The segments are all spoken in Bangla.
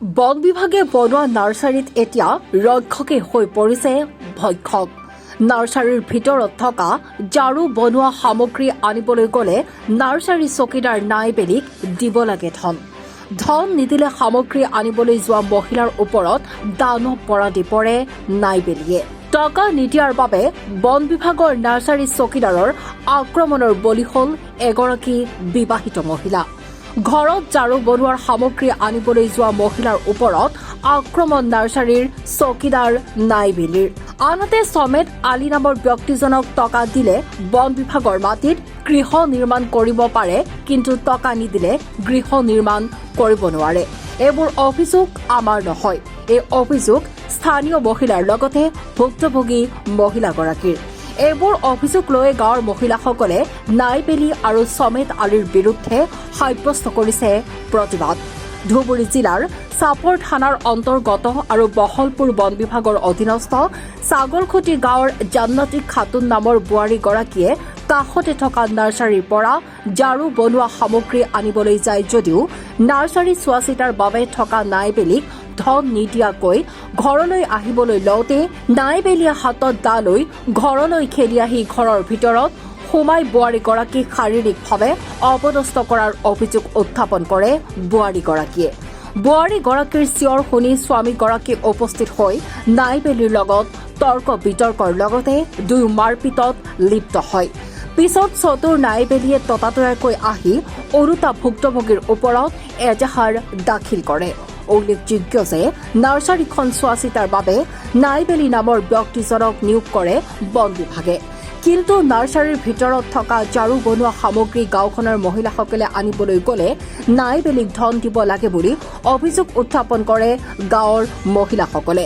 বন বিভাগে বনোৱা নাৰ্চাৰীত এতিয়া ৰক্ষকে হৈ পৰিছে ভক্ষক। নাৰ্চাৰীৰ ভিতৰত থকা ঝাৰু বনোৱা সামগ্ৰী আনিবলৈ গ'লে নাৰ্চাৰী চকীদাৰ নাইবেলিক দিব লাগে ধন নিদিলে সামগ্ৰী আনিবলৈ যোৱা মহিলাৰ ওপৰত দানৱ পৰাদি পৰে নাইবেলিয়ে। টকা নিদিয়াৰ বাবে বন বিভাগৰ নাৰ্চাৰী চকীদাৰৰ আক্ৰমণৰ বলি হ'ল এগৰাকী বিবাহিত মহিলা। ঘৰত ঝাৰু বনোৱাৰ সামগ্ৰী আনিবলৈ যোৱা মহিলাৰ ওপৰত আক্ৰমণ নাৰ্চাৰীৰ চকীদাৰ নাইবেলিৰ। আনহাতে সমেত আলী নামৰ ব্যক্তিজনক টকা দিলে বন বিভাগৰ মাটিত গৃহ নিৰ্মাণ কৰিব পাৰে, কিন্তু টকা নিদিলে গৃহ নিৰ্মাণ কৰিব নোৱাৰে। এইবোৰ অভিযোগ আমাৰ নহয়, এই অভিযোগ স্থানীয় মহিলাৰ লগতে ভুক্তভোগী মহিলাগৰাকীৰ। এইবোৰ অভিযোগ লৈ গাঁৱৰ মহিলাসকলে নাইবেলি আৰু সমেত আলীৰ বিৰুদ্ধে সাব্যস্ত কৰিছে প্ৰতিবাদ। ধুবুৰী জিলাৰ চাপৰ থানাৰ অন্তৰ্গত আৰু বহলপুৰ বন বিভাগৰ অধীনস্থ ছাগলখুটি গাঁৱৰ জান্নাতি খাতুন নামৰ বোৱাৰীগৰাকীয়ে কাষতে থকা নাৰ্চাৰীৰ পৰা ঝাৰু বনোৱা সামগ্ৰী আনিবলৈ যায় যদিও নাৰ্চাৰী চোৱাচিতাৰ বাবে থকা নাইবেলিক ধন নিদিয়াকৈ ঘৰলৈ আহিবলৈ লওঁতে নাইবেলিয়ে হাতত দা লৈ ঘৰলৈ খেলি আহি ঘৰৰ ভিতৰত সোমাই বোৱাৰীগৰাকীক শাৰীৰিকভাৱে অপদস্থ কৰাৰ অভিযোগ উত্থাপন কৰে বোৱাৰীগৰাকীয়ে। বোৱাৰীগৰাকীৰ চিঞৰ শুনি স্বামীগৰাকী উপস্থিত হৈ নাইবেলিৰ লগত তৰ্ক বিতৰ্কৰ লগতে দুয়ো মাৰপিটত লিপ্ত হয়। পিছত চতুৰ নাইবেলিয়ে ততাতৈয়াকৈ আহি ওলোটা ভুক্তভোগীৰ ওপৰত এজাহাৰ দাখিল কৰে। উল্লেখযোগ্য যে নাৰ্চাৰীখন চোৱাচিতাৰ বাবে নাইবেলি নামৰ ব্যক্তিজনক নিয়োগ কৰে বন বিভাগে, কিন্তু নাৰ্চাৰীৰ ভিতৰত থকা ঝাৰু বনোৱা সামগ্ৰী গাঁওখনৰ মহিলাসকলে আনিবলৈ গ'লে নাইবেলিক ধন দিব লাগে বুলি অভিযোগ উত্থাপন কৰে গাঁৱৰ মহিলাসকলে।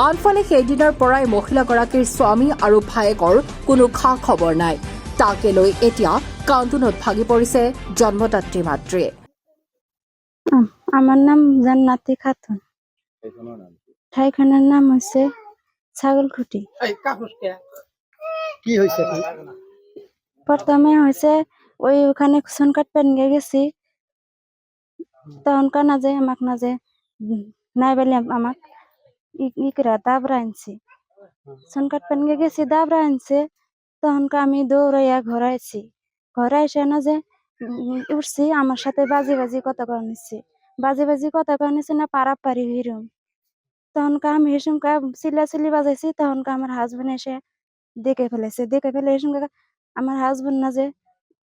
আনফালে সেইদিনাৰ পৰাই মহিলাগৰাকীৰ স্বামী আৰু ভায়েকৰ কোনো খা খবৰ নাই। তাকে লৈ এতিয়া কান্দোনত ভাগি পৰিছে জন্মদাত্ৰী মাতৃয়ে। আমার নাম জান্নাতি খাতুন। ঠাইখানার নাম হচ্ছে ছাগলখুটি। কি হয়েছে? প্রথমে হয়েছে ওখানে কুসন কাটপেন গেছি, তখন না যে আমাকে না যে নাই বলে আমাক ইকরা দাবরা আনছে, কুসন কাটপেন গেছি দাবরা আনছে, তখন আমি দৌড়াইয়া ঘরে আছি। ঘরে এসে না যে উঠছি, আমার সাথে বাজি বাজি কথা কয়ে নিচ্ছে, বাজি বাজি কথা কয়ে নিচ্ছে না পারাপারি হিরম। তখন আমি এসম চিল্লাচিল্লি বাজাইছি, তখন আমার হাজবেন্ড এসে দেখে ফেলেছে, দেখে ফেলে এসম আমার হাজবেন্ড না যে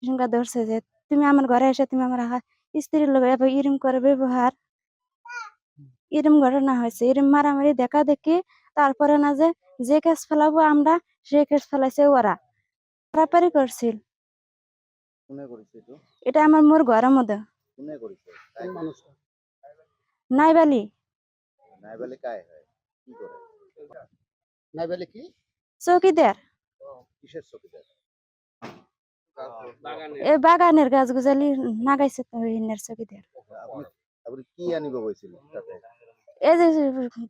এসঙ্কা ধরছে যে তুমি আমার ঘরে এসে তুমি আমার স্ত্রীর লোক ইরম করে ব্যবহার, ইরম ঘটনা হয়েছে, ইরম মারামারি দেখা দেখি। তারপরে না যে কেস ফেলাবো আমরা, সে কেস ফেলাইছে ওরা, পারাপারি করছিল। এটা আমার মোর ঘরের মধ্যে নাইবালি। চৌকিদার, এই বাগানের গাছ গুজালি নাগাইছে তো চৌকিদার। এই যে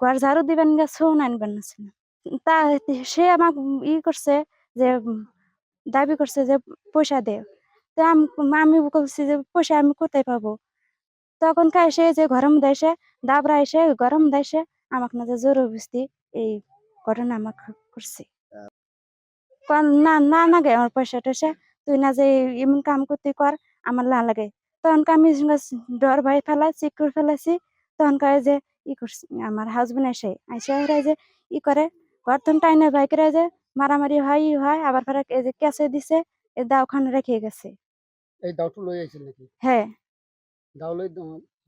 ঘর ঝাড়ু দিবেন ছৌন আনবেন না, তা সে আমাকে করছে যে দাবি করছে যে পয়সা দে। তো আমি বলছি যে পয়সা আমি কোথায় পাবো? তখন এসে যে গরম দেশে দাবরা এসে গরম দেশে আমাকে না যে জোর বুঝতি এই ঘটনা আমাকে করছে। না না লাগে আমার পয়সা টয়সা, তুই না যে এমন কাম করতে কর, আমার না লাগে। তখন আমি ডর ভয় ফেলাই চিক করে ফেলাইছি। তখন যে করছি আমার হাজবেন্ড এসে যে করে গর্তন টাইনে বাইকের যে মারামারি হয় আবার ফেরা এই যে কেসে দিছে, এই দাওখানে রেখে গেছে। এই দাওটো লই আইছেন নাকি? হ্যাঁ, দাও লই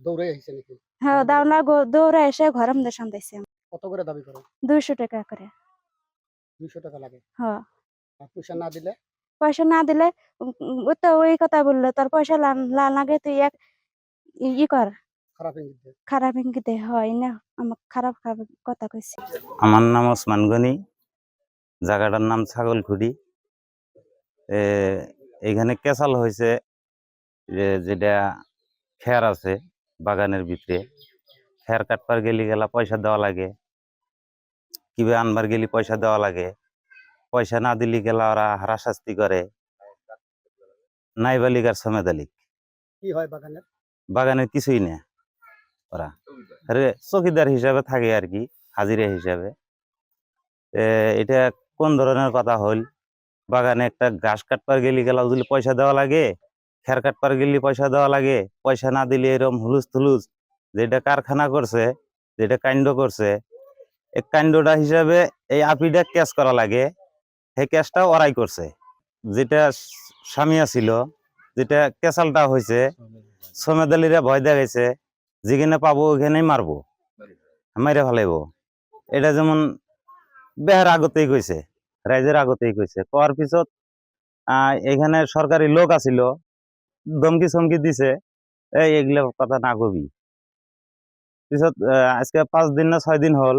দৌড়ে আইছেন নাকি? হ্যাঁ, দাও না দৌড়ে এসে ঘরের মধ্যে সামলাইছে। কত করে দাবি করে? 200 টাকা করে। 200 টাকা লাগে? হ্যাঁ। আর পয়সা না দিলে? পয়সা না দিলে ও তো ওই কথা বললো, তোর পয়সা লাগে তুই এক কর, খারাপ ইঙ্গিতে হয় না আমাকে খারাপ খারাপ কথা কইছে। আমার নাম ওসমান গনি, জায়গাটার নাম ছাগলখুটি। এখানে কেসাল হয়েছে যেটা খের আছে বাগানের ভিতরে, খের কাটবার গেলি গেলা পয়সা দেওয়া লাগে, কিভাবে আনবার গেলি পয়সা দেওয়া লাগে, পয়সা না দিলি গেলা ওরা হারাশাস্তি করে। নাইবালিক আর সমেত আলিক কি হয় বাগানের? বাগানের কিছুই না, ওরা আরে চৌকিদার হিসাবে থাকে আর কি, হাজিরা হিসাবে। এটা কোন ধরনের কথা হল? বাগানে একটা ঘাস কাটবার গেলি গেলাও যদি পয়সা দেওয়া লাগে, খের কাটবার গেলি পয়সা দেওয়া লাগে, পয়সা না দিলে এরকম হুলুস থুলুস যেটা কারখানা করছে, যেটা কাণ্ড করছে, এই কাণ্ডটা হিসাবে এই আপিটা ক্যাশ করা লাগে, সেই ক্যাশটা ওরাই করছে। যেটা সামিয়া ছিল, যেটা কেসালটা হয়েছে, সমেদ আলীরা ভয় দেখাইছে যেখানে পাবো ওখানেই মারবো, মাইরে ফেলাইবো। এটা যেমন বেহার আগতেই কইছে, রাইজের আগতেই কইছে। কর পিছত এখানে সরকারি লোক আছিল, ধমকি চমকি দিছে এগুলা কথা না কবি। পিছত আজকে 5 দিন না 6 দিন হল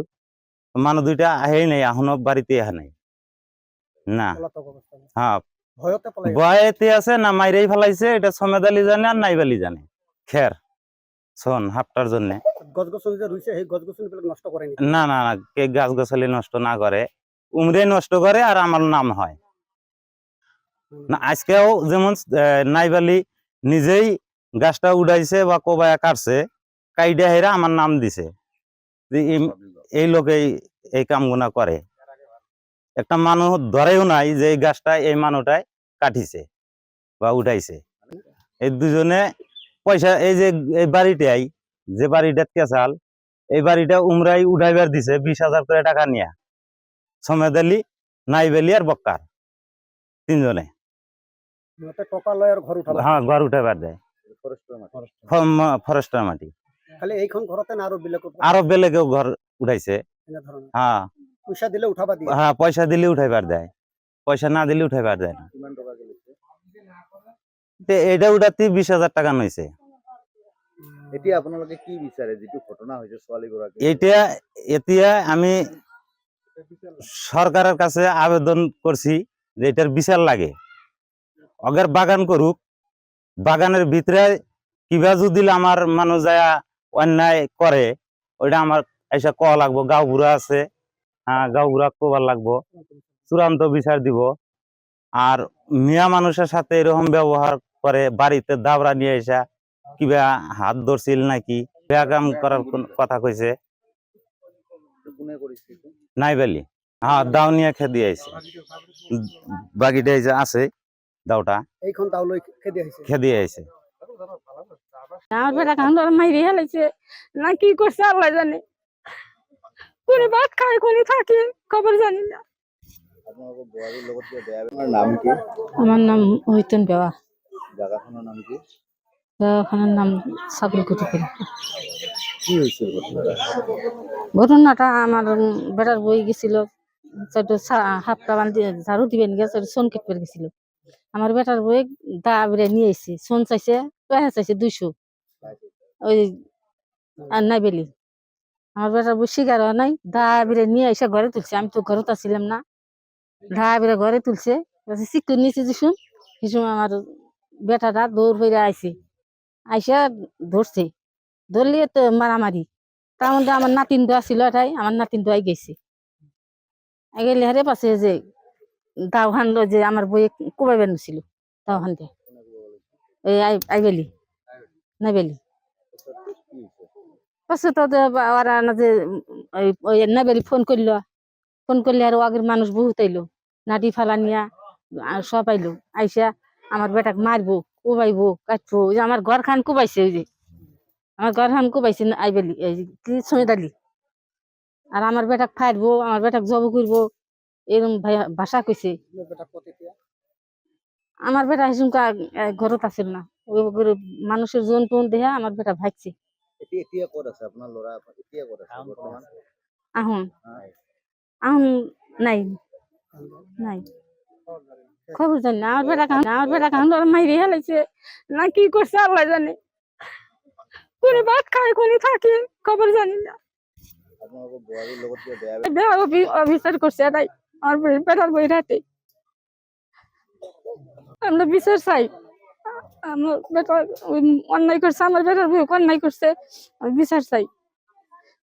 মানুষ দুইটা আহেই নাই, এখনো বাড়িতে আহে নাই না। পলাতক অবস্থা নেই। হ্যাঁ, ভয়তে পলাই গেছে। বয়েতে আছে না মাইরেই ফেলাইছে, এটা সমেদ আলী জানে আর নাইবালি জানে। খের শোন হাফটার জন্য গছ গছনি যে রুইছে সেই গছ গছনি বিলাক নষ্ট করেনি। না না না, কে গাছ গাছালি নষ্ট না করে, উমরে নষ্ট করে আর আমার নাম হয় না। আজকেও যেমন নাইবালি নিজেই গাছটা উড়াইছে বা কোবায়া কাটছে, কাইডা হেরা আমার নাম দিছে যে এই লোকেই এই কামগুনা করে। একটা মানুষ ধরেও নাই যে এই গাছটা এই মানুষটাই কাটিছে বা উঠাইছে। এই দুজনে পয়সা, এই যে এই বাড়িটাই, যে বাড়িটা কেসাল, এই বাড়িটা উমরাই উঠাইবার দিছে 20,000 করে টাকা নিয়া, সমেদ আলী, নাইবালি আর বক্কার, তিনজনে। টকা লয় আর ঘর উঠাবা। হ্যাঁ, ঘর উঠাইবার দেয়, ফরেস্টার মাটি। খালি এইখন ঘরতে না আরো বেলেগ আরো বেলেগেও ঘর উঠাইছে। এনে ধরনের হ্যাঁ পয়সা দিলে উঠাবা দিয়ে। হ্যাঁ, পয়সা দিলে উঠাইবার দেয়, পয়সা না দিলে উঠাইবার দেয় না। কিমান টাকা গেছে? এটা উঠাতে 20,000 টাকা নইছে। এতিয়া আপোনালোকে কি বিচাৰে যেটো ঘটনা হৈছে ছোৱালী গৰাকী? এটা এতিয়া আমি সরকারের কাছে আবেদন করছি যে এটার বিচার লাগে, অগের বাগান করুক, বাগানের ভিতরে কিবা যদি আমার মানুষ যায় অন্যায় করে, ওইটা আমার এসে কওয়া লাগবো। গাঁও বুড়া আছে, হ্যাঁ, গাঁও বুড়া কবার লাগবো, চূড়ান্ত বিচার দিব। আর মিয়া মানুষের সাথে এরকম ব্যবহার করে, বাড়িতে দাবড়া নিয়ে এসা কিবা হাত ধরছিল নাকি, ব্যায়াম করার কথা কইছে কোনে কৰিছে এইটো? নাইবালি। হ্যাঁ, দাও নিয়ে খেয়ে আইছে, বাকিটা এই যে আছে দাওটা এইখন তাও লৈ খেদি আহিছে। খেয়ে আইছে। আমার বেটা কান মাইরে হেলাইছে না, কি করছে আল্লাহ জানে। কোনে ভাত খায়, কোনে থাকে, খবর জানি না। আপোনালোকৰ বোৱাৰীৰ লগত কিবা বেয়া আপোনাৰ নাম কি? আমার নাম হইতন বেওয়া, জাগাখনৰ নাম কি? ওখানের নাম সাবল কুতুকুল। কি হৈছিল ঘটনাটা? ঘটনাটা আমার বেটার বই গেছিল, হাফটা বান্ধি ঝাড়ু দিবেন গেছে, সোন কেটে গেছিল। আমার বেটার বই দা বেড়ে নিয়ে এসেছি, সোন চাইছে, পয়সা চাইছে 200, ওই আর নাই বেলি। আমার বেটার বই শিকার হয় নাই, দা বেড়ে নিয়ে এসে ঘরে তুলছে। আমি তো ঘরে ছিলাম না, ধা বেড়ে ঘরে তুলছে, চিকটু নিয়েছে যিশুন কিছু। আমার বেটাটা দৌড় হয়ে আইছে, আইসা ধরছে, ধরলিয়ে তো মারামারি। তার মধ্যে আমার নাতিন দোয়া ছিল, এটাই আমার নাতিন দোয়াই গেছে। গেলে হারে পাশে যে দাও হানলো, যে আমার বইয়ে কোবাই বেন ছিল, দাও হান দিয়ে এই আইবেলি নাইবেলি। পাশে তো ওরা না যে ওই নাইবেলি ফোন করলে আর আগের মানুষ বহুত আইলো, নাটি ফালা নিয়া সব আইলো। আইসা আমার বেটাকে মারবো, কোবাইবো, কাটবো। ওই যে আমার ঘর খান কোবাইছে, ওই যে আমার ঘর খান কোবাইছে আইবেলি, এই কি সমিদালি। আর আমার বেটাক ফাইরবো, আমার বেটাক জব করবো, এরকম ভাষা কইছে। বেটা পতিতিয়া আমার বেটা হিসুমকা ঘরত আছিল না, ওই মানুষের জন টোন দেহা আমার বেটা ভাগছে। এতিয়া ক'ত আছে আপোনাৰ ল'ৰা? এতিয়া ক'ত আছে বৰ্তমান? আহুন আহুন নাই নাই, খবর জানি না। আমার বেটা কান মাইরে হেলাইছে না, কি করছে আল্লাহ জানে। কোনে ভাত খায়, কোনে থাকে, খবর জানি না। আপোনালোকৰ বোৱাৰীৰ লগত কিবা বেয়া অফিসার করছে এটাই আমার বেটার বই রাতে। আমরা বিচার চাই, আমার বেটা অন্যায় করছে, আমার বেটার বই অন্যায় করছে, আমি বিচার চাই।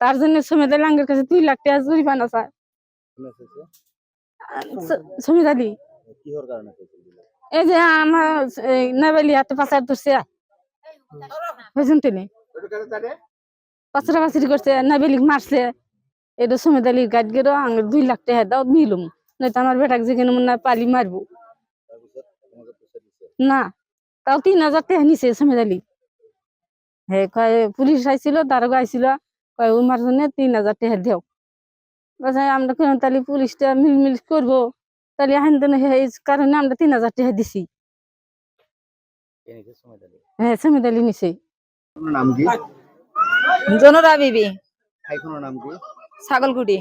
তার জন্য সমিদা লাঙ্গের কাছে 2 লাখ টাকা জরিমানা চায়। কোনে কৈছে? সমিদা দি কিহৰ কাৰণে কৈছিল? এই যে আমার নাইবালি হাতে পাচার ধরছে, বুঝুন তিনি পাচরি করছে নাইবেলিক মারছে এটা সমেত আলী গাইড গেল আঙ 2 লাখ টাকা দাও নিলুম নয়তো আমার বেটাক যেখানে না পালি মারবো তাৰপিছত তোমাকে পইচা দিছে না তাও 3000 টাকা নিছে সমেত আলী হে কয় পুলিশ আইছিল দারোগা আইছিল কয় উমার জন্য 3000 টাকা দেও বলছে আমরা কেন তাহলে পুলিশটা মিলমিল করবো তাহলে এখন তো এই কারণে আমরা 3000 টাকা দিছি কে নিছে সময় দিলে হ্যাঁ সমেত আলী নিছে আপোনাৰ নাম কি জনরা বিবি ঠাইখনৰ নাম কি ছাগলকুটি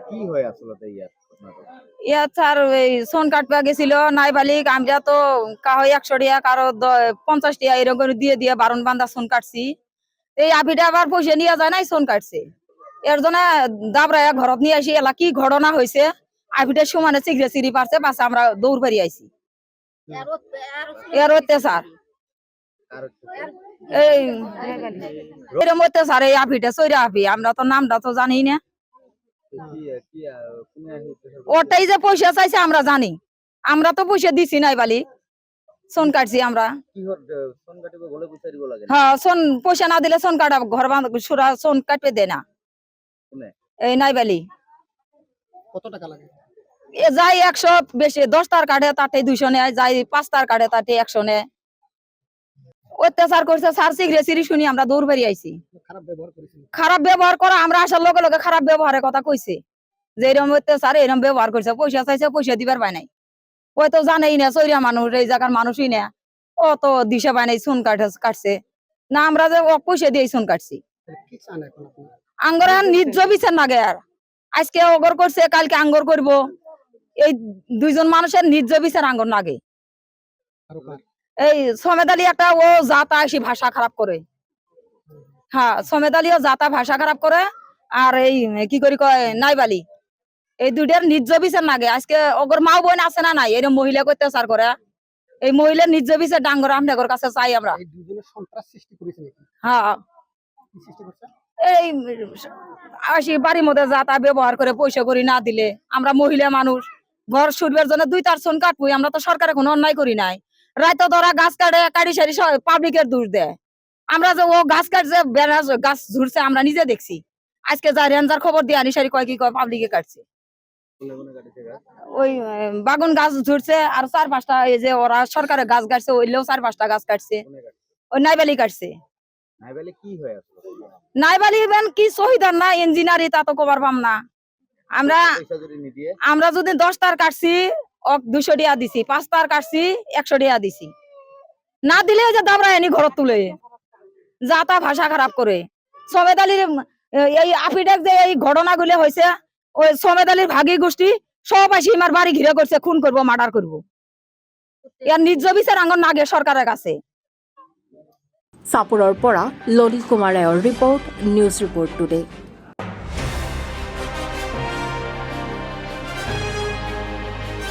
কি হয় আচলতে ইয়াত ঘটনাটো? ইয়াত স্যার এই সোন কাটবা গেছিল নাই বালিক আমরা তো কাহ 100 টাকা কারো 50 টাকা এরকম করে দিয়ে দিয়ে বারণ বান্ধা সোন কাটছি এই আপিটা আবার পয়সা নিয়ে যায় নাই সোন কাটছে এর জন্য দাবরায়া ঘরত নিয়ে আসি এলা কি ঘটনা হয়েছে আপিটার সমানে চিগরে চিরি পারছে বাস আমরা দৌড় বাড়ি আইছি এর অত্যাচার কার এই এরম অত্যাচার এই আপিটা সৈরা আপি আমরা তো নামটা তো জানি না কি কি কোনে আহিছে ওটাই যে পয়সা চাইছে আমরা জানি আমরা তো পয়সা দিছি নাই বালি সোন কাটছি আমরা কিহত ফোন কাটিব গলে পইচা দিব লাগে হ্যাঁ সোন পয়সা না দিলে সোন কাটা ঘর বাঁধ সুরা সোন কাটবে দেয় না কোনে এই নাই বালি কত টাকা লাগে এ যাই 100 বেশি 10 টার কাটে তাতে 200 নেয় যাই 5 টার কাটে তাতে 100 নেয় অত্যাচার করছে সার সিগরে সিরি শুনি আমরা দৌড় বেরিয়ে আইছি খারাপ ব্যবহার করেছিল খারাপ ব্যবহার করা আমরা আসার লগে লগে খারাপ ব্যবহারের কথা কইছে যে এরকম অত্যাচার এরকম ব্যবহার করছে পয়সা চাইছে পয়সা দিবার পায় নাই ওই তো জানেই না সৈরা মানুষ এই জায়গার মানুষই না ও তো দিশা পায় নাই চুন কাটছে না আমরা যে ও পয়সা দিয়ে চুন কাটছি কি চান এখন আপনি আঙ্গর নিজ বিচার নাগে আর আজকে অগর করছে কালকে আঙ্গর করব এই দুইজন মানুষের নিজ বিচার আঙ্গর নাগে আরো কার এই সমেদালি একটা ও জাতা এসে ভাষা খারাপ করে হ্যাঁ সমেদালিও জাতা ভাষা খারাপ করে আর এই কি করি কয় নাইবালি এই দুইটার নিজ বিচার নাগে আজকে অগর মা বোন আছে না নাই এরকম মহিলা অত্যাচার করে এই মহিলার নিজ বিচার ডাঙ্গর আমনাগর কাছে চাই আমরা এই দুজনের সন্ত্রাস সৃষ্টি করেছে নাকি হ্যাঁ কি সৃষ্টি করছে এই আসি বাড়ির মধ্যে যাতা ব্যবহার করে পয়সা করি না দিলে আমরা মহিলা মানুষ ঘর সুরবার জন্য 2 চুন কাটবই আমরা তো সরকারে কোনো অন্যায় করি নাই রাইতো ধরা গাছ কাটে কাটি সারি পাবলিকের দোষ দেয় আমরা যে ও গাছ কাটছে গাছ ঝুরছে আমরা নিজে দেখছি আজকে যা রেঞ্জার খবর দিয়ে আনি সারি কয় কি কয় পাবলিকে কাটছে কোনে কোনে কাটিছে গাছ ওই বাগুন গাছ ঝুরছে আর 4-5টা এই যে ওরা সরকারের গাছ কাটছে ওইলেও 4-5টা গাছ কাটছে কোনে কাটছে ওই নাইবালি কাটছে নাইবালে কি হয় আসলে নাইবালি বেন কি শহীদার না ইঞ্জিনিয়ারি তা তো কবার পাম না আমরা পয়সা যদি নিদিয়ে আমরা যদি 10 টার কাটছি 200 টাকা দিছি 5 টার কাটছি 100 টাকা দিছি না দিলে ওই যে দাবরা এনে ঘরত তুলে যাতা ভাষা খারাপ করে সমেদ আলীর এই আফিডেক যে এই ঘটনাগুলো হয়েছে ওই সমেদ আলীর ভাগী গোষ্ঠী সব আসি আমার বাড়ি ঘিরে করছে খুন করব মার্ডার করব এর নিজ বিচার আঙ্গন নাগে সরকারের কাছে চাপুৰৰ পৰা ললিত কুমাৰ ৰায়ৰ ৰিপৰ্ট নিউজ ৰিপৰ্ট টুডে।